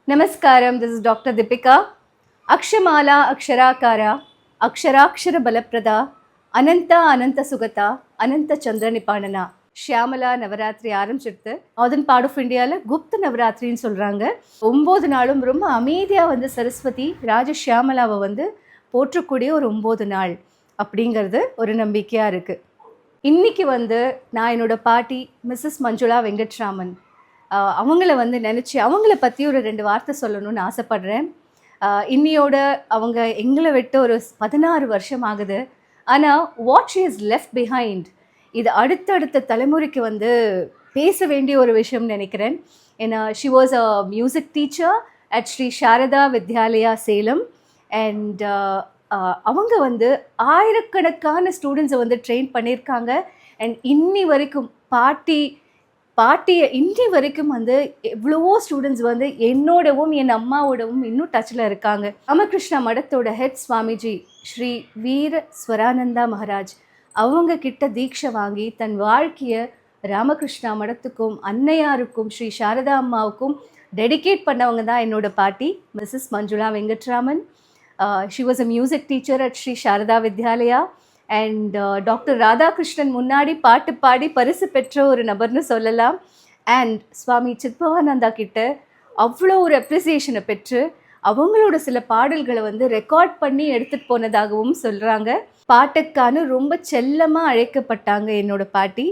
Namaskaram, this is Dr. Deepika. Akshamala Aksharakara, Aksharakshara Balaprada, Ananta Ananta Sugata, Ananta Chandra Nipanana. Shyamala Navaratri ஆரம்பிச்சிடுது. Northern part of இந்தியாவில் குப்த நவராத்திரின்னு சொல்கிறாங்க. 9 நாளும் ரொம்ப அமைதியாக வந்து சரஸ்வதி ராஜ ஷியாமலாவை வந்து போற்றக்கூடிய ஒரு 9 நாள் அப்படிங்கிறது ஒரு நம்பிக்கையாக இருக்குது. இன்றைக்கி வந்து நான் என்னோடய பாட்டி மிஸ்ஸஸ் மஞ்சுளா வெங்கட்ராமன் அவங்கள வந்து நினச்சி அவங்கள பற்றி ஒரு 2 வார்த்தை சொல்லணும்னு ஆசைப்படுறேன். இன்னியோட அவங்க எங்களை விட்டு ஒரு 16 வருஷம் ஆகுது. ஆனால் what she is left behind இது அடுத்தடுத்த தலைமுறைக்கு வந்து பேச வேண்டிய ஒரு விஷயம்னு நினைக்கிறேன். ஏன்னா she was a music teacher at Shri Sharada Vidyalaya Salem. And அவங்க வந்து ஆயிரக்கணக்கான ஸ்டூடெண்ட்ஸை வந்து ட்ரெயின் பண்ணியிருக்காங்க. அண்ட் இன்னி வரைக்கும் பாட்டியை இன்னி வரைக்கும் வந்து எவ்வளவோ ஸ்டூடெண்ட்ஸ் வந்து என்னோடவும் என் அம்மாவோடவும் இன்னும் டச்சில் இருக்காங்க. ராமகிருஷ்ணா மடத்தோட ஹெட் சுவாமிஜி ஸ்ரீ வீர ஸ்வரானந்தா மகாராஜ் அவங்க கிட்ட தீட்சை வாங்கி தன் வாழ்க்கையை ராமகிருஷ்ணா மடத்துக்கும் அன்னையாருக்கும் ஸ்ரீ சாரதா அம்மாவுக்கும் டெடிகேட் பண்ணவங்க தான் என்னோட பாட்டி Mrs Manjula Venkatraman. She was a music teacher at Shri Sharada Vidyalaya. And doctor Radhakrishnan முன்னாடி பாட்டு பாடி பரிசு பெற்ற ஒரு நபர்னு சொல்லலாம். அண்ட் சுவாமி சித்பவானந்தா கிட்ட அவ்வளோ ஒரு அப்ரிசியேஷனை பெற்று அவங்களோட சில பாடல்களை வந்து ரெக்கார்ட் பண்ணி எடுத்துகிட்டு போனதாகவும் சொல்கிறாங்க. பாட்டுக்கான ரொம்ப செல்லமாக அழைக்கப்பட்டாங்க என்னோட பாட்டி.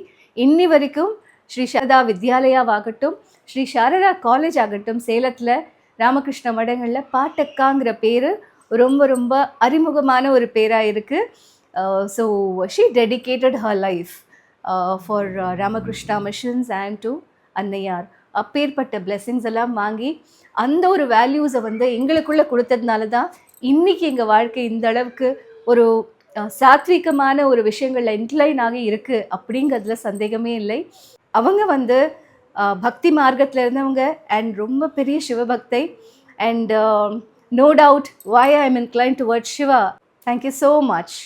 இன்னி வரைக்கும் ஸ்ரீ சாரதா வித்யாலயாவாகட்டும் ஸ்ரீ சாரதா காலேஜ் ஆகட்டும் சேலத்தில் ராமகிருஷ்ண மடங்களில் பாட்டக்காங்கிற பேர் ரொம்ப ரொம்ப அறிமுகமான ஒரு பேராக இருக்குது. So she dedicated her life for Ramakrishna missions and to அன்னையார். அப்பேற்பட்ட பிளெஸ்ஸிங்ஸ் எல்லாம் வாங்கி அந்த ஒரு வேல்யூஸை வந்து எங்களுக்குள்ளே கொடுத்ததுனால தான் இன்றைக்கி எங்கள் வாழ்க்கை இந்த அளவுக்கு ஒரு சாத்விகமான ஒரு விஷயங்களில் இன்க்ளைன் ஆகி இருக்குது அப்படிங்கிறதுல சந்தேகமே இல்லை. அவங்க வந்து பக்தி மார்க்கத்தில் இருந்தவங்க அண்ட் ரொம்ப பெரிய சிவபக்தை. And no doubt why I am inclined towards Shiva. Thank you so much.